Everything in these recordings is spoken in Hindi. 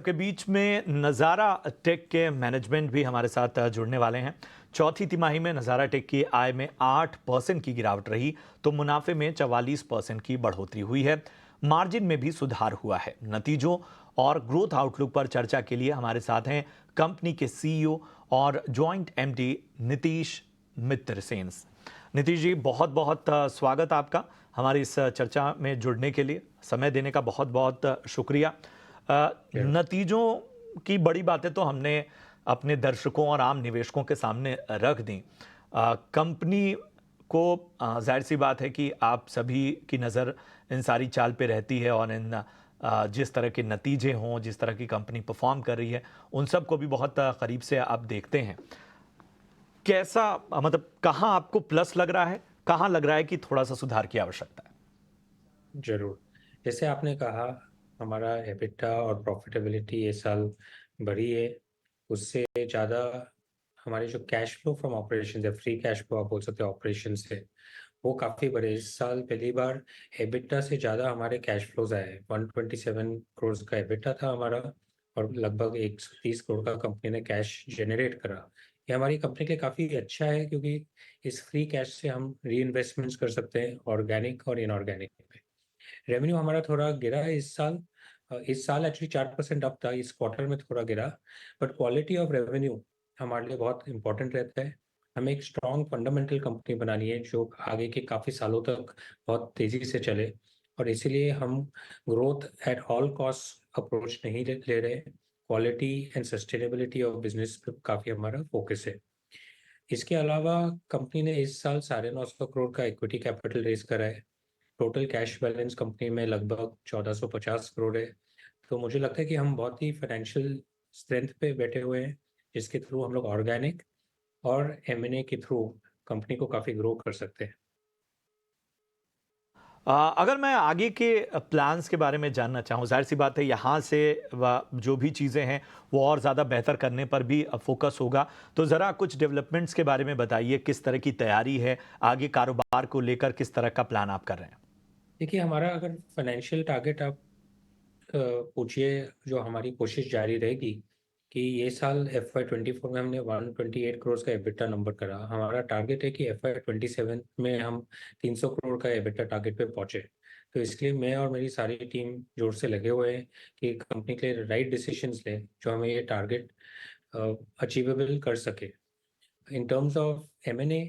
के बीच में नज़ारा टेक के मैनेजमेंट भी हमारे साथ जुड़ने वाले हैं। चौथी तिमाही में नज़ारा टेक की आय में 8% की गिरावट रही तो मुनाफे में 44% की बढ़ोतरी हुई है। मार्जिन में भी सुधार हुआ है। नतीजों और ग्रोथ आउटलुक पर चर्चा के लिए हमारे साथ हैं कंपनी के सीईओ और जॉइंट एमडी नीतीश मित्र सेन। नीतीश जी, बहुत बहुत स्वागत आपका हमारी इस चर्चा में जुड़ने के लिए। समय देने का बहुत बहुत शुक्रिया। जरूर। नतीजों की बड़ी बातें तो हमने अपने दर्शकों और आम निवेशकों के सामने रख दी। कंपनी को जाहिर सी बात है कि आप सभी की नज़र इन सारी चाल पे रहती है और इन जिस तरह के नतीजे हों, जिस तरह की कंपनी परफॉर्म कर रही है, उन सब को भी बहुत करीब से आप देखते हैं। कैसा मतलब कहाँ आपको प्लस लग रहा है, कहाँ लग रहा है कि थोड़ा सा सुधार की आवश्यकता है? जरूर। जैसे आपने कहा, हमारा एबिटा और प्रॉफिटेबिलिटी ये साल बढ़ी है। उससे ज़्यादा हमारे जो कैश फ्लो फ्रॉम ऑपरेशन है, फ्री कैश फ्लो आप बोल सकते हो ऑपरेशन से, वो काफ़ी बढ़े। इस साल पहली बार एबिटा से ज़्यादा हमारे कैश फ्लोज आए। 127 करोड़ का एबिटा था हमारा और लगभग 130 करोड़ का कंपनी ने कैश जनरेट करा। ये हमारी कंपनी के लिए काफ़ी अच्छा है, क्योंकि इस फ्री कैश से हम री इन्वेस्टमेंट्स कर सकते हैं, ऑर्गेनिक और इनऑर्गेनिक में। रेवेन्यू हमारा थोड़ा गिरा है इस साल। इस साल एक्चुअली 4% अप था, इस क्वार्टर में थोड़ा गिरा। बट क्वालिटी ऑफ रेवेन्यू हमारे लिए बहुत इंपॉर्टेंट रहता है। हमें एक स्ट्रॉन्ग फंडामेंटल कंपनी बनानी है जो आगे के काफ़ी सालों तक बहुत तेज़ी से चले, और इसीलिए हम growth at all cost approach नहीं ले रहे। Quality and sustainability of business पे काफ़ी हमारा फोकस है। इसके अलावा कंपनी ने इस साल 950 करोड़ का इक्विटी कैपिटल रेज करा है। टोटल कैश बैलेंस कंपनी में लगभग 1450 करोड़ है। तो मुझे लगता है कि हम बहुत ही फाइनेंशियल स्ट्रेंथ पे बैठे हुए हैं, जिसके थ्रू हम लोग ऑर्गेनिक और एमएनए के थ्रू कंपनी को काफ़ी ग्रो कर सकते हैं। अगर मैं आगे के प्लान्स के बारे में जानना चाहूँ, जाहिर सी बात है यहाँ से जो भी चीज़ें हैं वो और ज़्यादा बेहतर करने पर भी फोकस होगा। तो ज़रा कुछ डेवलपमेंट्स के बारे में बताइए, किस तरह की तैयारी है आगे कारोबार को लेकर, किस तरह का प्लान आप कर रहे हैं? देखिए, हमारा अगर फाइनेंशियल टारगेट आप पूछिए, जो हमारी कोशिश जारी रहेगी कि ये साल FY24 में हमने 128 करोड़ का एबिटा नंबर करा। हमारा टारगेट है कि FY27 में हम 300 करोड़ का एबिटा टारगेट पे पहुंचे। तो इसलिए मैं और मेरी सारी टीम जोर से लगे हुए हैं कि कंपनी के लिए राइट डिसीजंस लें जो हमें ये टारगेट अचीवेबल कर सके। इन टर्म्स ऑफ एमएनए,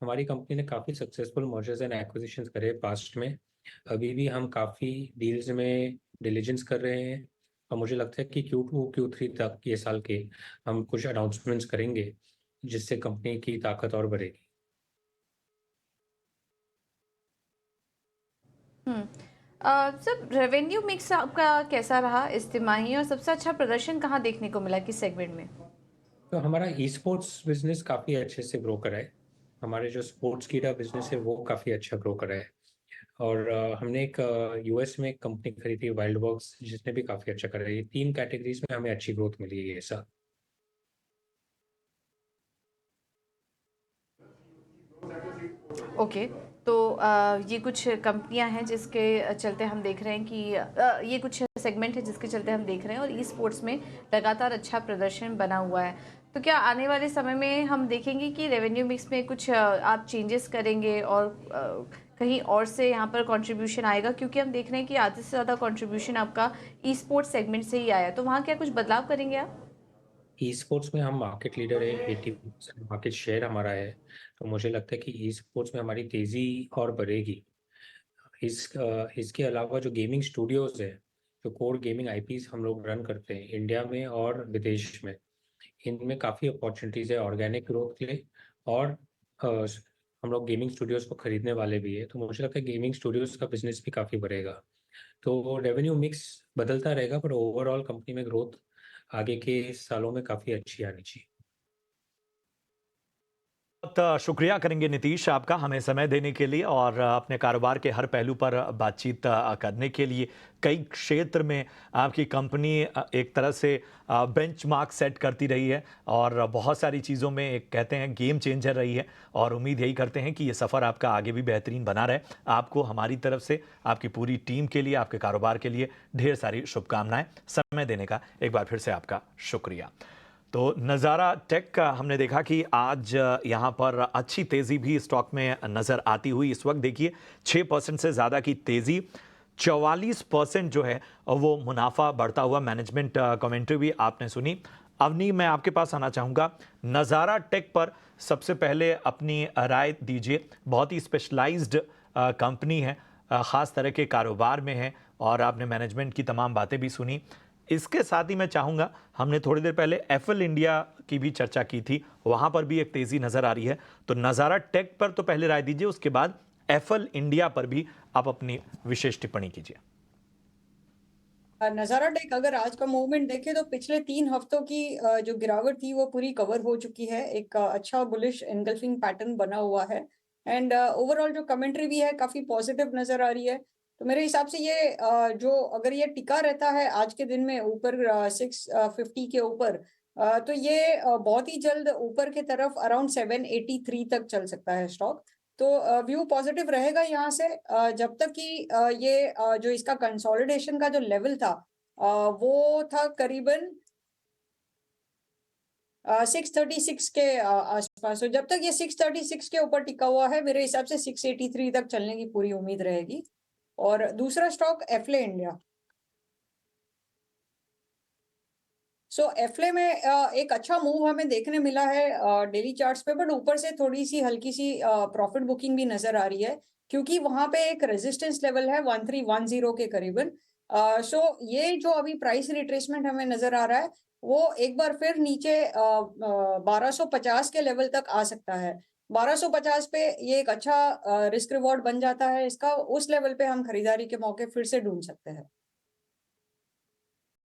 हमारी कंपनी ने काफ़ी सक्सेसफुल मर्जर्स एंड एक्विजिशंस करे पास्ट में। अभी भी हम काफ़ी डील्स में डिलीजेंस कर रहे हैं, और मुझे लगता है कि Q2 Q3 तक ये साल के हम कुछ अनाउंसमेंट्स करेंगे, जिससे कंपनी की ताकत और बढ़ेगी। हम्म। सर, रेवेन्यू मिक्स आपका कैसा रहा इस तिमाही और सबसे अच्छा प्रदर्शन कहाँ देखने को मिला, किस सेगमेंट में? तो हमारा ई स्पोर्ट्स बिजनेस काफ़ी अच्छे से ग्रो करा है। हमारे जो स्पोर्ट्स कीड़ा बिजनेस है वो काफ़ी अच्छा ग्रो करा है। और हमने एक यूएस में एक कंपनी खरीदी वाइल्ड वर्क्स, जिसने भी काफ़ी अच्छा करा है। ये 3 कैटेगरीज में हमें अच्छी ग्रोथ मिली है ये साल। ओके। तो ये कुछ कंपनियां हैं जिसके चलते हम देख रहे हैं कि ये कुछ सेगमेंट है जिसके चलते हम देख रहे हैं और ई स्पोर्ट्स में लगातार अच्छा प्रदर्शन बना हुआ है। तो क्या आने वाले समय में हम देखेंगे कि रेवेन्यू मिक्स में कुछ आप चेंजेस करेंगे और कहीं और से यहाँ पर कंट्रीब्यूशन आएगा, क्योंकि हम देख रहे हैं कि आधे से ज़्यादा कंट्रीब्यूशन आपका ई स्पोर्ट्स सेगमेंट से ही आया, तो वहाँ क्या कुछ बदलाव करेंगे आप? ई स्पोर्ट्स में हम मार्केट लीडर है, 80% मार्केट शेयर हमारा है। तो मुझे लगता है कि ई स्पोर्ट्स में हमारी तेज़ी और बढ़ेगी। इसके अलावा जो गेमिंग स्टूडियोज़ है, जो कोर गेमिंग आईपीज हम लोग रन करते हैं इंडिया में और विदेश में, इनमें काफ़ी अपॉर्चुनिटीज़ है ऑर्गेनिक ग्रोथ के लिए। और अ, हम लोग गेमिंग स्टूडियोज़ को खरीदने वाले भी है, तो मुझे लगता है गेमिंग स्टूडियोज़ का बिजनेस भी काफ़ी बढ़ेगा। तो रेवेन्यू मिक्स बदलता रहेगा, पर ओवरऑल कंपनी में ग्रोथ आगे के सालों में काफ़ी अच्छी आनी चाहिए। बहुत शुक्रिया करेंगे नीतीश आपका हमें समय देने के लिए और अपने कारोबार के हर पहलू पर बातचीत करने के लिए। कई क्षेत्र में आपकी कंपनी एक तरह से बेंचमार्क सेट करती रही है और बहुत सारी चीज़ों में एक कहते हैं गेम चेंजर रही है और उम्मीद यही करते हैं कि ये सफ़र आपका आगे भी बेहतरीन बना रहे। आपको हमारी तरफ से, आपकी पूरी टीम के लिए, आपके कारोबार के लिए ढेर सारी शुभकामनाएं। समय देने का एक बार फिर से आपका शुक्रिया। तो नज़ारा टेक का हमने देखा कि आज यहाँ पर अच्छी तेज़ी भी स्टॉक में नज़र आती हुई। इस वक्त देखिए 6% से ज़्यादा की तेज़ी, 44% जो है वो मुनाफा बढ़ता हुआ। मैनेजमेंट कमेंट्री भी आपने सुनी। अवनी, मैं आपके पास आना चाहूँगा। नज़ारा टेक पर सबसे पहले अपनी राय दीजिए। बहुत ही स्पेशलाइज्ड कंपनी है, ख़ास तरह के कारोबार में है और आपने मैनेजमेंट की तमाम बातें भी सुनी। इसके साथ ही मैं चाहूँगा, हमने थोड़ी देर पहले एफएल इंडिया की भी चर्चा की थी, वहाँ पर भी एक तेज़ी नज़र आ रही है। तो नज़ारा टेक पर तो पहले राय दीजिए, उसके बाद एफएल इंडिया पर भी आप अपनी विशेष टिप्पणी कीजिए। नजारा टेक अगर आज का मूवमेंट देखें तो पिछले 3 हफ्तों की जो गिरावट थी वो पूरी कवर हो चुकी है। एक अच्छा बुलिश एनगल्फिंग पैटर्न बना हुआ है एंड ओवरऑल जो कमेंट्री भी है काफी पॉजिटिव नजर आ रही है। तो मेरे हिसाब से ये जो अगर ये टिका रहता है आज के दिन में ऊपर 650 के ऊपर, तो ये बहुत ही जल्द ऊपर की तरफ अराउंड 783 तक चल सकता है स्टॉक। तो व्यू पॉजिटिव रहेगा यहाँ से जब तक कि ये जो इसका कंसोलिडेशन का जो लेवल था वो था करीबन 636 के आसपास। तो जब तक ये 636 के ऊपर टिका हुआ है मेरे हिसाब से 683 तक चलने की पूरी उम्मीद रहेगी। और दूसरा स्टॉक एफले इंडिया। सो एफले में एक अच्छा मूव हमें देखने मिला है डेली चार्ट्स पे, बट ऊपर से थोड़ी सी हल्की सी प्रॉफिट बुकिंग भी नजर आ रही है क्योंकि वहां पे एक रेजिस्टेंस लेवल है 1310 के करीबन। सो ये जो अभी प्राइस रिट्रेसमेंट हमें नजर आ रहा है वो एक बार फिर नीचे 1250 के लेवल तक आ सकता है। 1250 पे ये एक अच्छा रिस्क रिवॉर्ड बन जाता है इसका, उस लेवल पे हम खरीदारी के मौके फिर से ढूंढ सकते हैं।